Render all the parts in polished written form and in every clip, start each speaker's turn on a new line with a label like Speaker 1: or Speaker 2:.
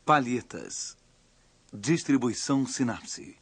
Speaker 1: Palhetas. Distribuição Sinapse.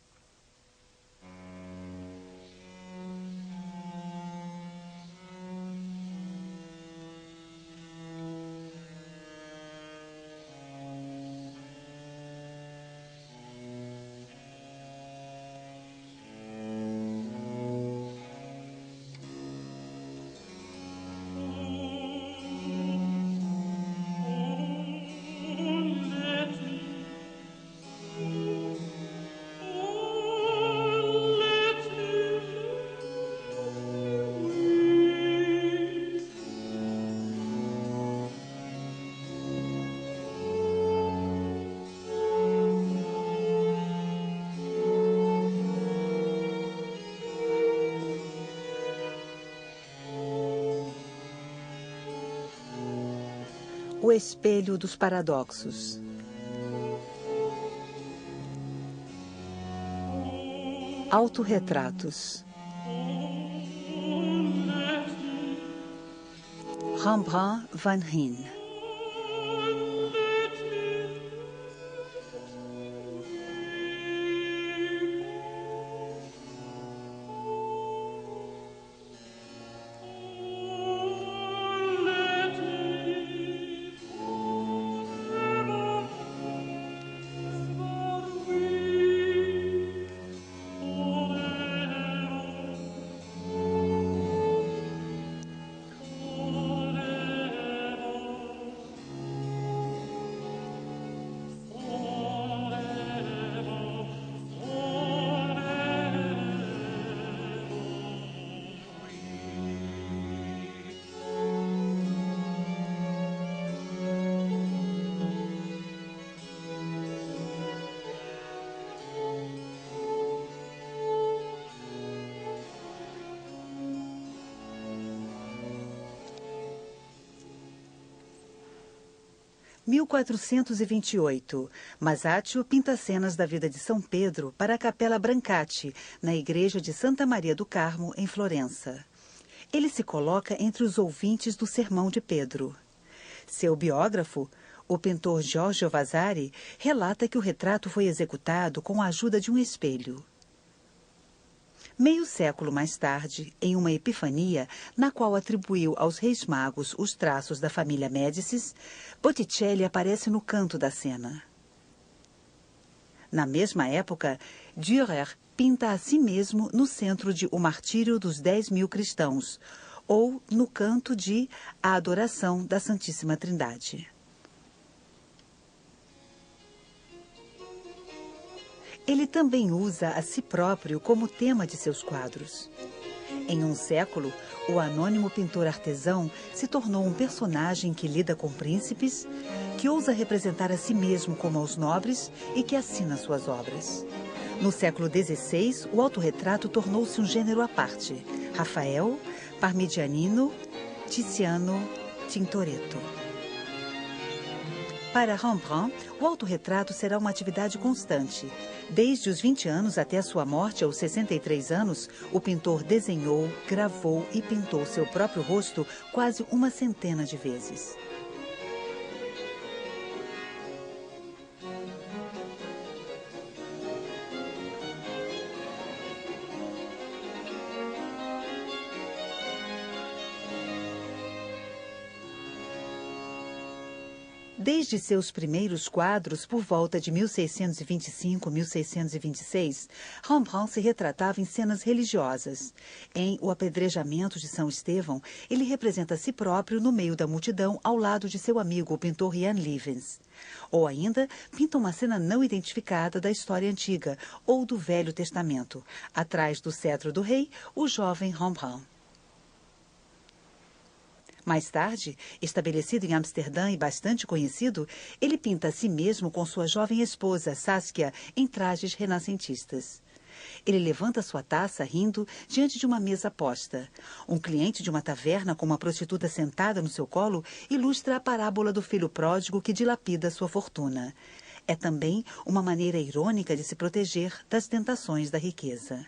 Speaker 2: O espelho dos paradoxos. Autorretratos. Rembrandt van Rijn. (1428). Masaccio pinta cenas da vida de São Pedro para a Capela Brancati, na igreja de Santa Maria do Carmo, em Florença. Ele se coloca entre os ouvintes do Sermão de Pedro. Seu biógrafo, o pintor Giorgio Vasari, relata que o retrato foi executado com a ajuda de um espelho. Meio século mais tarde, em uma epifania, na qual atribuiu aos Reis Magos os traços da família Médicis, Botticelli aparece no canto da cena. Na mesma época, Dürer pinta a si mesmo no centro de O Martírio dos 10.000 Cristãos, ou no canto de A Adoração da Santíssima Trindade. Ele também usa a si próprio como tema de seus quadros. Em um século, o anônimo pintor artesão se tornou um personagem que lida com príncipes, que ousa representar a si mesmo como aos nobres e que assina suas obras. No século XVI, o autorretrato tornou-se um gênero à parte. Rafael, Parmigianino, Tiziano, Tintoretto. Para Rembrandt, o autorretrato será uma atividade constante. Desde os 20 anos até a sua morte, aos 63 anos, o pintor desenhou, gravou e pintou seu próprio rosto quase uma centena de vezes. Desde seus primeiros quadros, por volta de 1625-1626, Rembrandt se retratava em cenas religiosas. Em O Apedrejamento de São Estevão, ele representa a si próprio no meio da multidão, ao lado de seu amigo, o pintor Jan Lievens. Ou ainda, pinta uma cena não identificada da história antiga, ou do Velho Testamento. Atrás do cetro do rei, o jovem Rembrandt. Mais tarde, estabelecido em Amsterdã e bastante conhecido, ele pinta a si mesmo com sua jovem esposa, Saskia, em trajes renascentistas. Ele levanta sua taça, rindo, diante de uma mesa posta. Um cliente de uma taverna com uma prostituta sentada no seu colo ilustra a parábola do filho pródigo que dilapida sua fortuna. É também uma maneira irônica de se proteger das tentações da riqueza.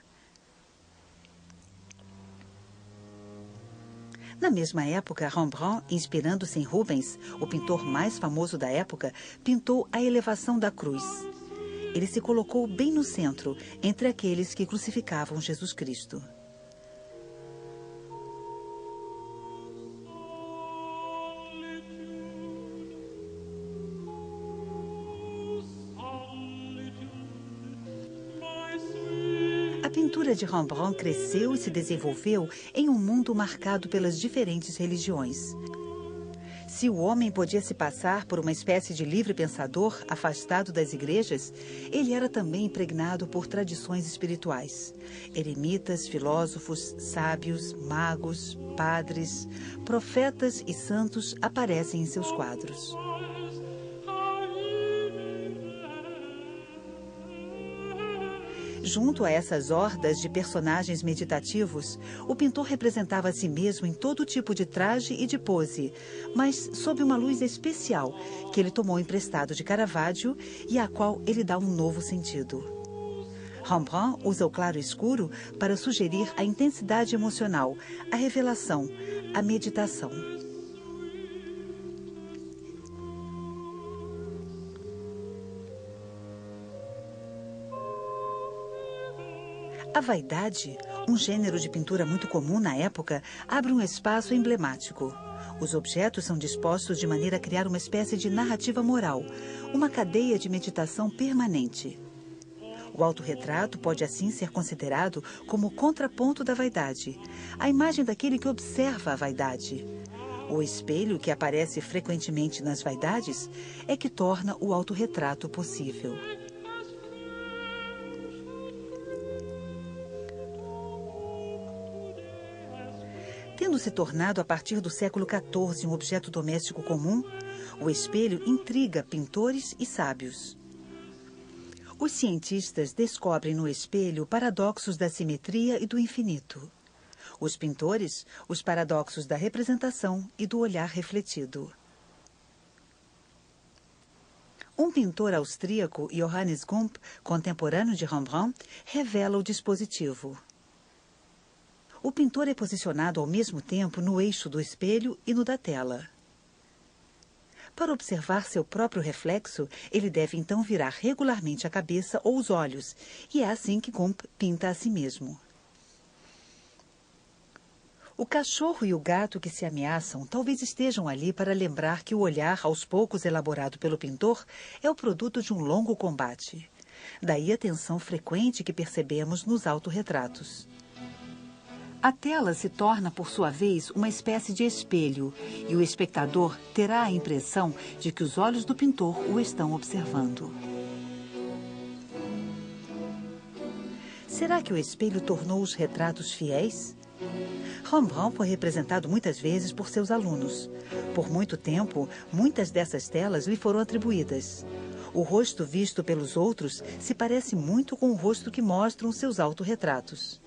Speaker 2: Na mesma época, Rembrandt, inspirando-se em Rubens, o pintor mais famoso da época, pintou a elevação da cruz. Ele se colocou bem no centro, entre aqueles que crucificavam Jesus Cristo. A pintura de Rembrandt cresceu e se desenvolveu em um mundo marcado pelas diferentes religiões. Se o homem podia se passar por uma espécie de livre pensador afastado das igrejas, ele era também impregnado por tradições espirituais. Eremitas, filósofos, sábios, magos, padres, profetas e santos aparecem em seus quadros. Junto a essas hordas de personagens meditativos, o pintor representava a si mesmo em todo tipo de traje e de pose, mas sob uma luz especial que ele tomou emprestado de Caravaggio e à qual ele dá um novo sentido. Rembrandt usa o claro escuro para sugerir a intensidade emocional, a revelação, a meditação. A vaidade, um gênero de pintura muito comum na época, abre um espaço emblemático. Os objetos são dispostos de maneira a criar uma espécie de narrativa moral, uma cadeia de meditação permanente. O autorretrato pode assim ser considerado como o contraponto da vaidade, a imagem daquele que observa a vaidade. O espelho, que aparece frequentemente nas vaidades, é que torna o autorretrato possível. Tendo se tornado a partir do século XIV um objeto doméstico comum, o espelho intriga pintores e sábios. Os cientistas descobrem no espelho paradoxos da simetria e do infinito. Os pintores, os paradoxos da representação e do olhar refletido. Um pintor austríaco, Johannes Gump, contemporâneo de Rembrandt, revela o dispositivo. O pintor é posicionado ao mesmo tempo no eixo do espelho e no da tela. Para observar seu próprio reflexo, ele deve então virar regularmente a cabeça ou os olhos, e é assim que Gump pinta a si mesmo. O cachorro e o gato que se ameaçam talvez estejam ali para lembrar que o olhar, aos poucos elaborado pelo pintor, é o produto de um longo combate. Daí a tensão frequente que percebemos nos autorretratos. A tela se torna, por sua vez, uma espécie de espelho, e o espectador terá a impressão de que os olhos do pintor o estão observando. Será que o espelho tornou os retratos fiéis? Rembrandt foi representado muitas vezes por seus alunos. Por muito tempo, muitas dessas telas lhe foram atribuídas. O rosto visto pelos outros se parece muito com o rosto que mostram seus autorretratos.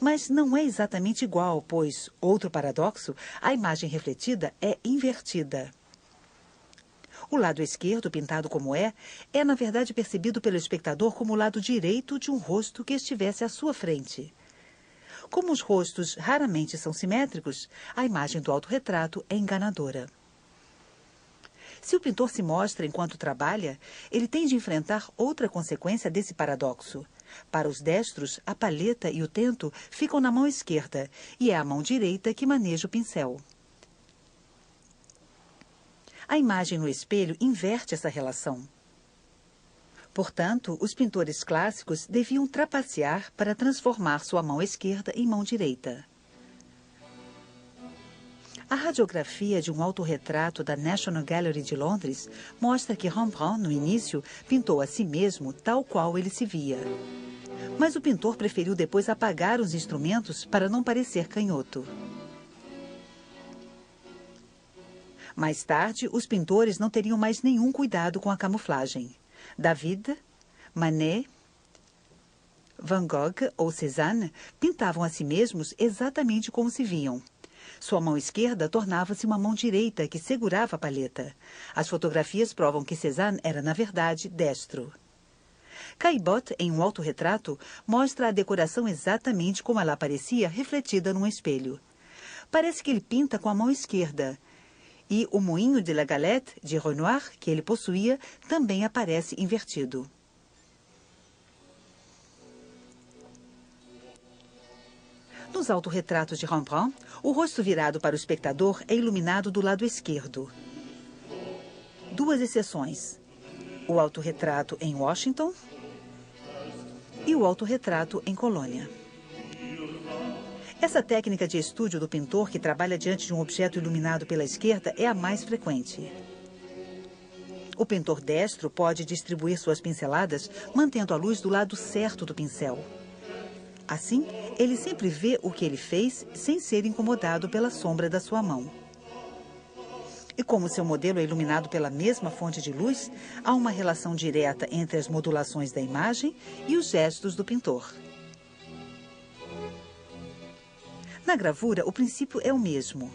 Speaker 2: Mas não é exatamente igual, pois, outro paradoxo, a imagem refletida é invertida. O lado esquerdo, pintado como é na verdade percebido pelo espectador como o lado direito de um rosto que estivesse à sua frente. Como os rostos raramente são simétricos, a imagem do autorretrato é enganadora. Se o pintor se mostra enquanto trabalha, ele tem de enfrentar outra consequência desse paradoxo. Para os destros, a palheta e o tento ficam na mão esquerda, e é a mão direita que maneja o pincel. A imagem no espelho inverte essa relação. Portanto, os pintores clássicos deviam trapacear para transformar sua mão esquerda em mão direita. A radiografia de um autorretrato da National Gallery de Londres mostra que Rembrandt, no início, pintou a si mesmo tal qual ele se via. Mas o pintor preferiu depois apagar os instrumentos para não parecer canhoto. Mais tarde, os pintores não teriam mais nenhum cuidado com a camuflagem. David, Manet, Van Gogh ou Cézanne pintavam a si mesmos exatamente como se viam. Sua mão esquerda tornava-se uma mão direita que segurava a palheta. As fotografias provam que Cézanne era, na verdade, destro. Caillebotte, em um autorretrato, mostra a decoração exatamente como ela aparecia refletida num espelho. Parece que ele pinta com a mão esquerda. E o moinho de La Galette, de Renoir, que ele possuía, também aparece invertido. Nos autorretratos de Rembrandt, o rosto virado para o espectador é iluminado do lado esquerdo. Duas exceções: o autorretrato em Washington e o autorretrato em Colônia. Essa técnica de estúdio do pintor que trabalha diante de um objeto iluminado pela esquerda é a mais frequente. O pintor destro pode distribuir suas pinceladas mantendo a luz do lado certo do pincel. Assim, ele sempre vê o que ele fez sem ser incomodado pela sombra da sua mão. E como seu modelo é iluminado pela mesma fonte de luz, há uma relação direta entre as modulações da imagem e os gestos do pintor. Na gravura, o princípio é o mesmo.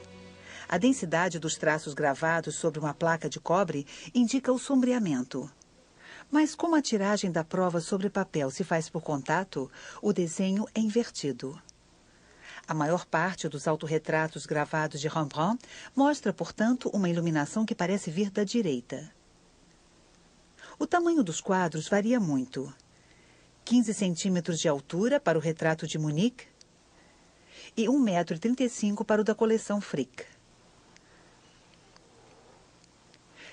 Speaker 2: A densidade dos traços gravados sobre uma placa de cobre indica o sombreamento. Mas como a tiragem da prova sobre papel se faz por contato, o desenho é invertido. A maior parte dos autorretratos gravados de Rembrandt mostra, portanto, uma iluminação que parece vir da direita. O tamanho dos quadros varia muito. 15 centímetros de altura para o retrato de Munique e 1,35 m para o da coleção Frick.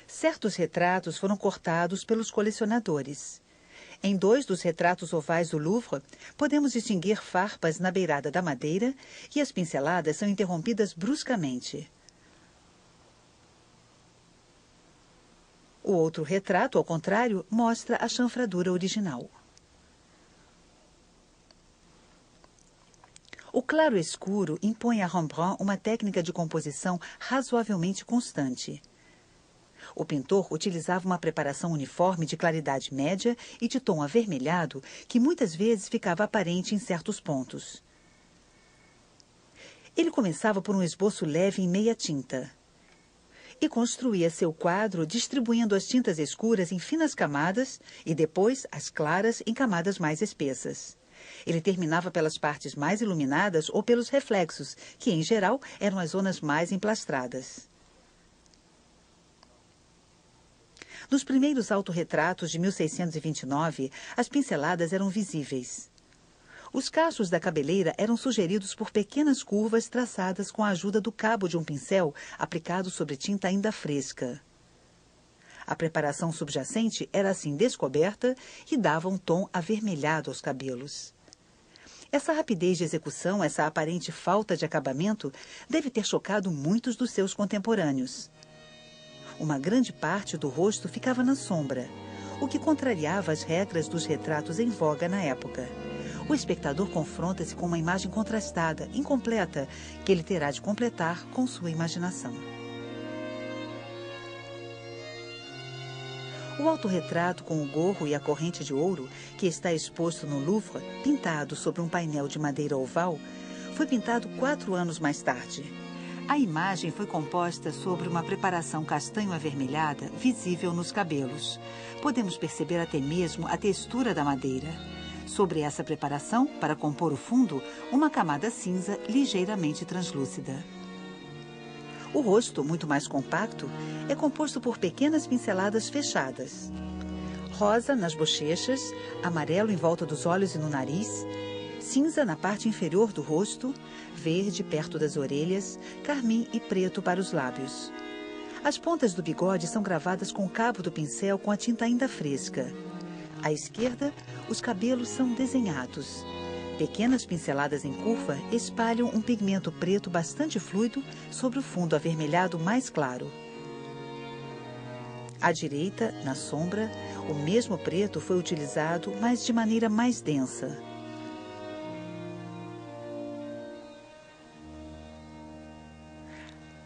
Speaker 2: Certos retratos foram cortados pelos colecionadores. Em 2 dos retratos ovais do Louvre, podemos distinguir farpas na beirada da madeira e as pinceladas são interrompidas bruscamente. O outro retrato, ao contrário, mostra a chanfradura original. O claro-escuro impõe a Rembrandt uma técnica de composição razoavelmente constante. O pintor utilizava uma preparação uniforme de claridade média e de tom avermelhado que muitas vezes ficava aparente em certos pontos. Ele começava por um esboço leve em meia tinta e construía seu quadro distribuindo as tintas escuras em finas camadas e depois as claras em camadas mais espessas. Ele terminava pelas partes mais iluminadas ou pelos reflexos, que, em geral, eram as zonas mais emplastradas. Nos primeiros autorretratos de 1629, as pinceladas eram visíveis. Os cachos da cabeleira eram sugeridos por pequenas curvas traçadas com a ajuda do cabo de um pincel aplicado sobre tinta ainda fresca. A preparação subjacente era assim descoberta e dava um tom avermelhado aos cabelos. Essa rapidez de execução, essa aparente falta de acabamento, deve ter chocado muitos dos seus contemporâneos. Uma grande parte do rosto ficava na sombra, o que contrariava as regras dos retratos em voga na época. O espectador confronta-se com uma imagem contrastada, incompleta, que ele terá de completar com sua imaginação. O autorretrato com o gorro e a corrente de ouro, que está exposto no Louvre, pintado sobre um painel de madeira oval, foi pintado 4 anos mais tarde. A imagem foi composta sobre uma preparação castanho-avermelhada visível nos cabelos. Podemos perceber até mesmo a textura da madeira. Sobre essa preparação, para compor o fundo, uma camada cinza ligeiramente translúcida. O rosto, muito mais compacto, é composto por pequenas pinceladas fechadas. Rosa nas bochechas, amarelo em volta dos olhos e no nariz, cinza na parte inferior do rosto, verde perto das orelhas, carmim e preto para os lábios. As pontas do bigode são gravadas com o cabo do pincel com a tinta ainda fresca. À esquerda, os cabelos são desenhados. Pequenas pinceladas em curva espalham um pigmento preto bastante fluido sobre o fundo avermelhado mais claro. À direita, na sombra, o mesmo preto foi utilizado, mas de maneira mais densa.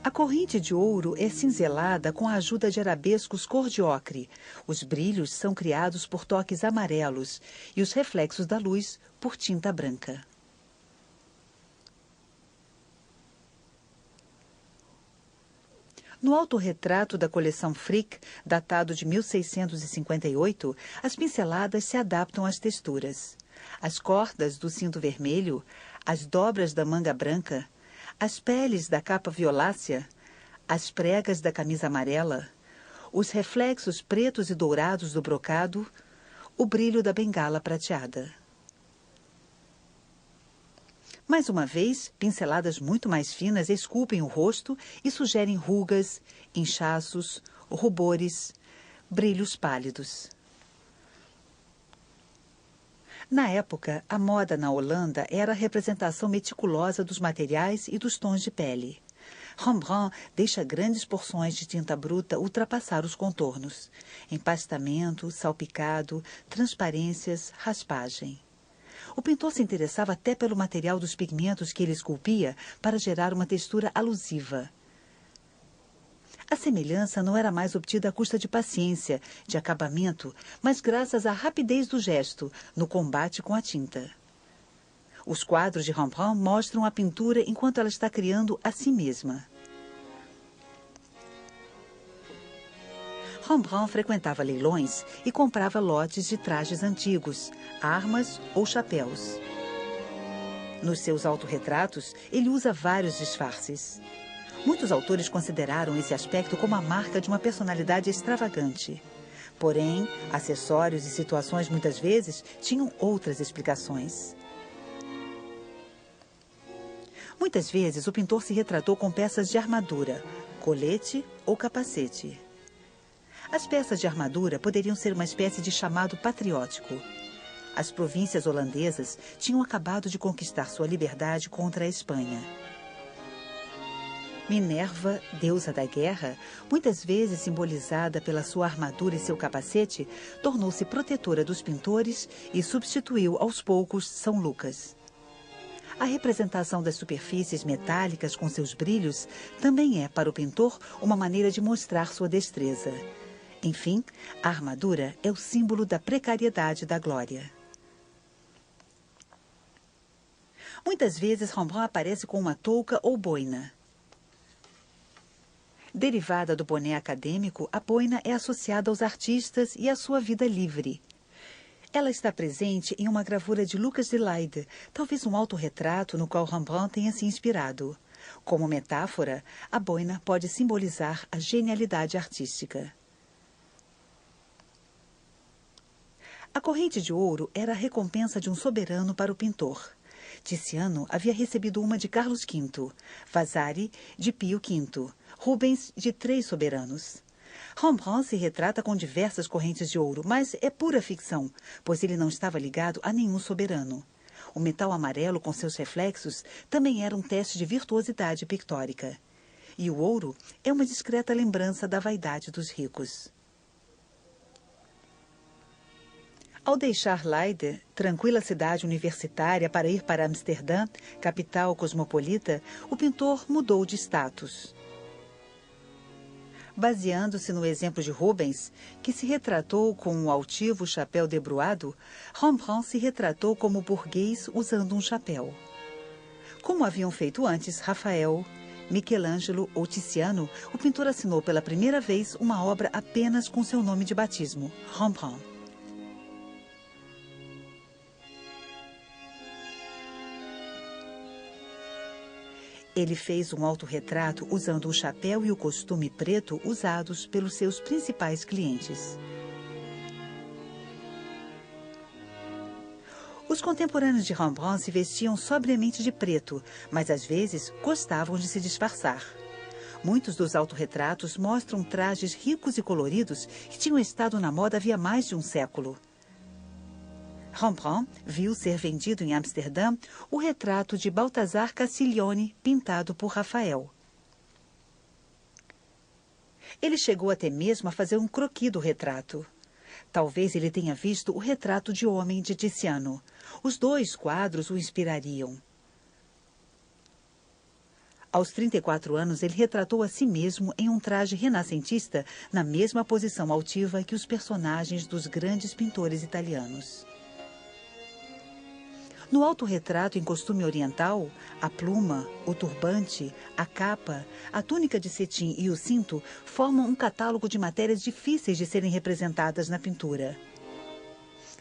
Speaker 2: A corrente de ouro é cinzelada com a ajuda de arabescos cor de ocre. Os brilhos são criados por toques amarelos e os reflexos da luz por tinta branca. No autorretrato da coleção Frick, datado de 1658, as pinceladas se adaptam às texturas. As cordas do cinto vermelho, as dobras da manga branca, As peles da capa violácea, as pregas da camisa amarela, os reflexos pretos e dourados do brocado, o brilho da bengala prateada. Mais uma vez, pinceladas muito mais finas esculpem o rosto e sugerem rugas, inchaços, rubores, brilhos pálidos. Na época, a moda na Holanda era a representação meticulosa dos materiais e dos tons de pele. Rembrandt deixa grandes porções de tinta bruta ultrapassar os contornos. Empastamento, salpicado, transparências, raspagem. O pintor se interessava até pelo material dos pigmentos que ele esculpia para gerar uma textura alusiva. A semelhança não era mais obtida à custa de paciência, de acabamento, mas graças à rapidez do gesto, no combate com a tinta. Os quadros de Rembrandt mostram a pintura enquanto ela está criando a si mesma. Rembrandt frequentava leilões e comprava lotes de trajes antigos, armas ou chapéus. Nos seus autorretratos, ele usa vários disfarces. Muitos autores consideraram esse aspecto como a marca de uma personalidade extravagante. Porém, acessórios e situações muitas vezes tinham outras explicações. Muitas vezes o pintor se retratou com peças de armadura, colete ou capacete. As peças de armadura poderiam ser uma espécie de chamado patriótico. As províncias holandesas tinham acabado de conquistar sua liberdade contra a Espanha. Minerva, deusa da guerra, muitas vezes simbolizada pela sua armadura e seu capacete, tornou-se protetora dos pintores e substituiu aos poucos São Lucas. A representação das superfícies metálicas com seus brilhos também é, para o pintor, uma maneira de mostrar sua destreza. Enfim, a armadura é o símbolo da precariedade da glória. Muitas vezes, Rembrandt aparece com uma touca ou boina. Derivada do boné acadêmico, a boina é associada aos artistas e à sua vida livre. Ela está presente em uma gravura de Lucas de Leyde, talvez um autorretrato no qual Rembrandt tenha se inspirado. Como metáfora, a boina pode simbolizar a genialidade artística. A corrente de ouro era a recompensa de um soberano para o pintor. Tiziano havia recebido uma de Carlos V, Vasari de Pio V, Rubens de 3 soberanos. Rembrandt se retrata com diversas correntes de ouro, mas é pura ficção, pois ele não estava ligado a nenhum soberano. O metal amarelo com seus reflexos também era um teste de virtuosidade pictórica. E o ouro é uma discreta lembrança da vaidade dos ricos. Ao deixar Leyde, tranquila cidade universitária, para ir para Amsterdã, capital cosmopolita, o pintor mudou de status. Baseando-se no exemplo de Rubens, que se retratou com um altivo chapéu debruado, Rembrandt se retratou como burguês usando um chapéu. Como haviam feito antes Rafael, Michelangelo ou Tiziano, o pintor assinou pela primeira vez uma obra apenas com seu nome de batismo, Rembrandt. Ele fez um autorretrato usando o chapéu e o costume preto usados pelos seus principais clientes. Os contemporâneos de Rembrandt se vestiam sobriamente de preto, mas às vezes gostavam de se disfarçar. Muitos dos autorretratos mostram trajes ricos e coloridos que tinham estado na moda havia mais de um século. Rembrandt viu ser vendido em Amsterdã o retrato de Baltasar Castiglione, pintado por Rafael. Ele chegou até mesmo a fazer um croquis do retrato. Talvez ele tenha visto o retrato de homem de Tiziano. Os dois quadros o inspirariam. Aos 34 anos, ele retratou a si mesmo em um traje renascentista, na mesma posição altiva que os personagens dos grandes pintores italianos. No autorretrato em costume oriental, a pluma, o turbante, a capa, a túnica de cetim e o cinto formam um catálogo de matérias difíceis de serem representadas na pintura.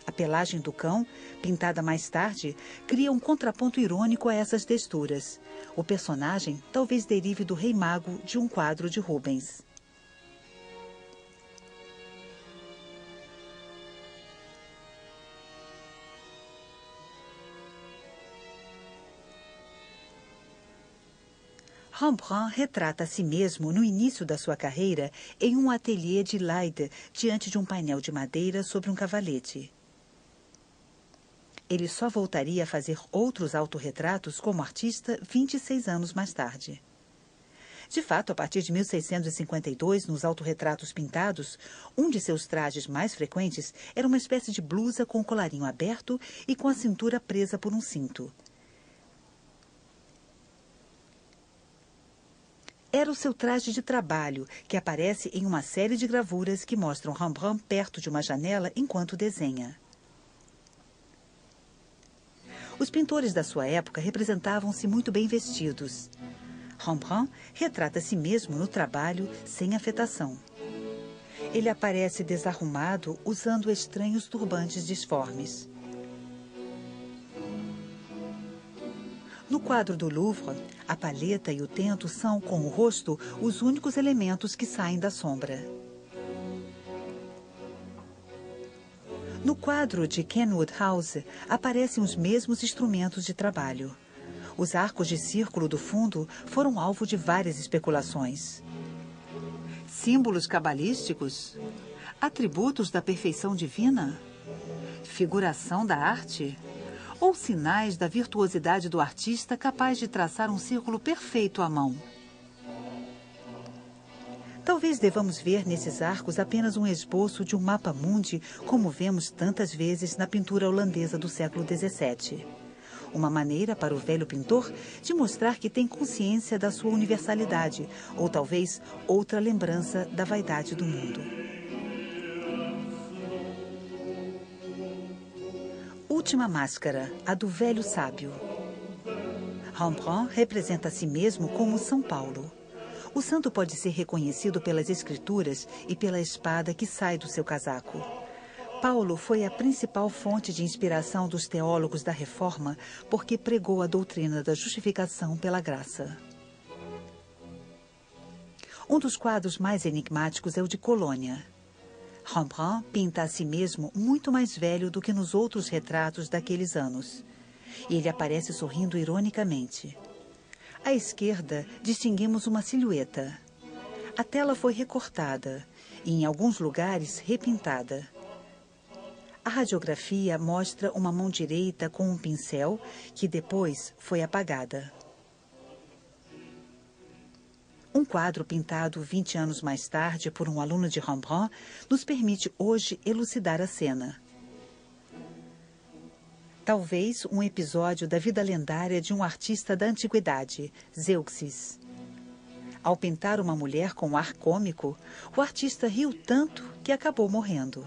Speaker 2: A pelagem do cão, pintada mais tarde, cria um contraponto irônico a essas texturas. O personagem talvez derive do Rei Mago de um quadro de Rubens. Rembrandt retrata a si mesmo no início da sua carreira em um ateliê de Leyde, diante de um painel de madeira sobre um cavalete. Ele só voltaria a fazer outros autorretratos como artista 26 anos mais tarde. De fato, a partir de 1652, nos autorretratos pintados, um de seus trajes mais frequentes era uma espécie de blusa com o colarinho aberto e com a cintura presa por um cinto. Era o seu traje de trabalho, que aparece em uma série de gravuras que mostram Rembrandt perto de uma janela enquanto desenha. Os pintores da sua época representavam-se muito bem vestidos. Rembrandt retrata a si mesmo no trabalho sem afetação. Ele aparece desarrumado, usando estranhos turbantes disformes. No quadro do Louvre, a paleta e o tento são, com o rosto, os únicos elementos que saem da sombra. No quadro de Kenwood House, aparecem os mesmos instrumentos de trabalho. Os arcos de círculo do fundo foram alvo de várias especulações. Símbolos cabalísticos? Atributos da perfeição divina? Figuração da arte? Ou sinais da virtuosidade do artista capaz de traçar um círculo perfeito à mão? Talvez devamos ver nesses arcos apenas um esboço de um mapa mundi, como vemos tantas vezes na pintura holandesa do século XVII. Uma maneira para o velho pintor de mostrar que tem consciência da sua universalidade, ou talvez outra lembrança da vaidade do mundo. Última máscara, a do velho sábio. Rembrandt representa a si mesmo como São Paulo. O santo pode ser reconhecido pelas escrituras e pela espada que sai do seu casaco. Paulo foi a principal fonte de inspiração dos teólogos da Reforma porque pregou a doutrina da justificação pela graça. Um dos quadros mais enigmáticos é o de Colônia. Rembrandt pinta a si mesmo muito mais velho do que nos outros retratos daqueles anos. E ele aparece sorrindo ironicamente. À esquerda, distinguimos uma silhueta. A tela foi recortada e, em alguns lugares, repintada. A radiografia mostra uma mão direita com um pincel que depois foi apagada. Um quadro pintado 20 anos mais tarde por um aluno de Rembrandt nos permite hoje elucidar a cena. Talvez um episódio da vida lendária de um artista da antiguidade, Zeuxis. Ao pintar uma mulher com ar cômico, o artista riu tanto que acabou morrendo.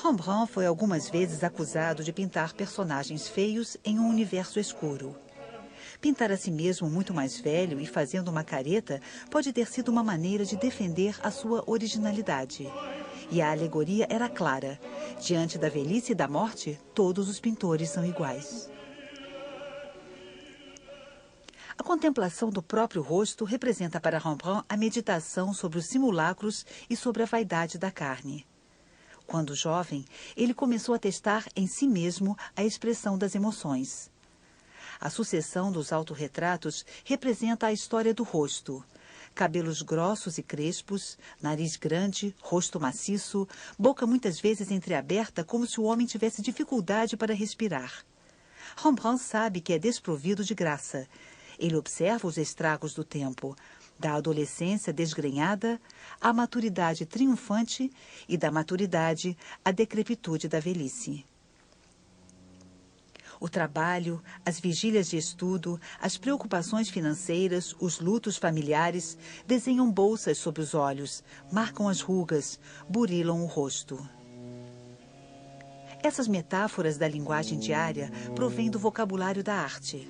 Speaker 2: Rembrandt foi algumas vezes acusado de pintar personagens feios em um universo escuro. Pintar a si mesmo muito mais velho e fazendo uma careta pode ter sido uma maneira de defender a sua originalidade. E a alegoria era clara. Diante da velhice e da morte, todos os pintores são iguais. A contemplação do próprio rosto representa para Rembrandt a meditação sobre os simulacros e sobre a vaidade da carne. Quando jovem, ele começou a testar em si mesmo a expressão das emoções. A sucessão dos autorretratos representa a história do rosto. Cabelos grossos e crespos, nariz grande, rosto maciço, boca muitas vezes entreaberta como se o homem tivesse dificuldade para respirar. Rembrandt sabe que é desprovido de graça. Ele observa os estragos do tempo, da adolescência desgrenhada à maturidade triunfante e da maturidade à decrepitude da velhice. O trabalho, as vigílias de estudo, as preocupações financeiras, os lutos familiares desenham bolsas sob os olhos, marcam as rugas, burilam o rosto. Essas metáforas da linguagem diária provêm do vocabulário da arte.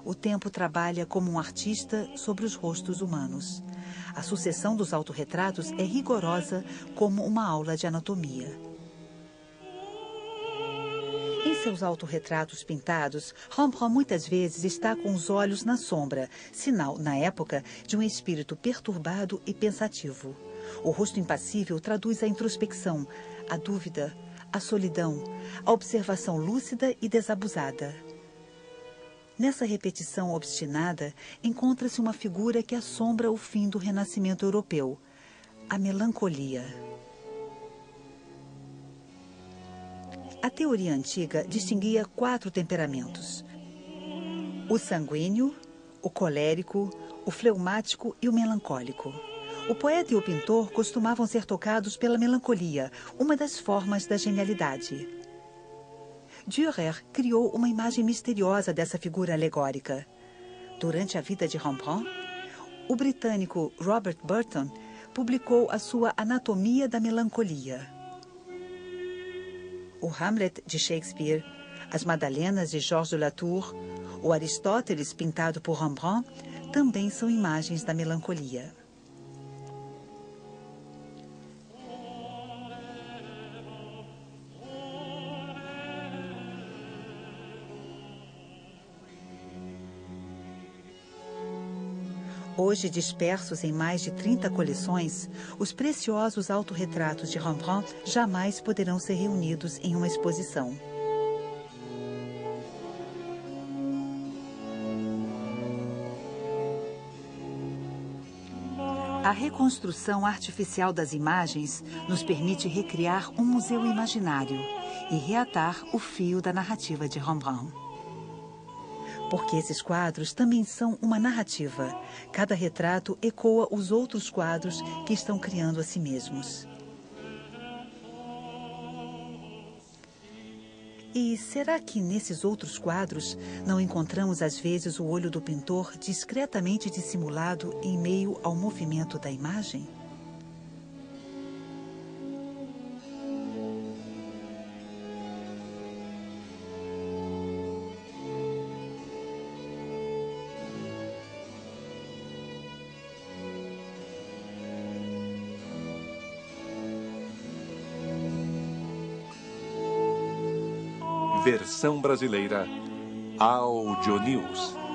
Speaker 2: O tempo trabalha como um artista sobre os rostos humanos. A sucessão dos autorretratos é rigorosa como uma aula de anatomia. Em seus autorretratos pintados, Rembrandt muitas vezes está com os olhos na sombra, sinal, na época, de um espírito perturbado e pensativo. O rosto impassível traduz a introspecção, a dúvida, a solidão, a observação lúcida e desabusada. Nessa repetição obstinada, encontra-se uma figura que assombra o fim do Renascimento europeu, a melancolia. A teoria antiga distinguia 4 temperamentos: o sanguíneo, o colérico, o fleumático e o melancólico. O poeta e o pintor costumavam ser tocados pela melancolia, uma das formas da genialidade. Dürer criou uma imagem misteriosa dessa figura alegórica. Durante a vida de Rembrandt, o britânico Robert Burton publicou a sua Anatomia da Melancolia. O Hamlet de Shakespeare, as Madalenas de Georges de Latour, o Aristóteles pintado por Rembrandt também são imagens da melancolia. Hoje dispersos em mais de 30 coleções, os preciosos autorretratos de Rembrandt jamais poderão ser reunidos em uma exposição. A reconstrução artificial das imagens nos permite recriar um museu imaginário e reatar o fio da narrativa de Rembrandt. Porque esses quadros também são uma narrativa. Cada retrato ecoa os outros quadros que estão criando a si mesmos. E será que nesses outros quadros não encontramos às vezes o olho do pintor discretamente dissimulado em meio ao movimento da imagem?
Speaker 3: Versão brasileira Audio News.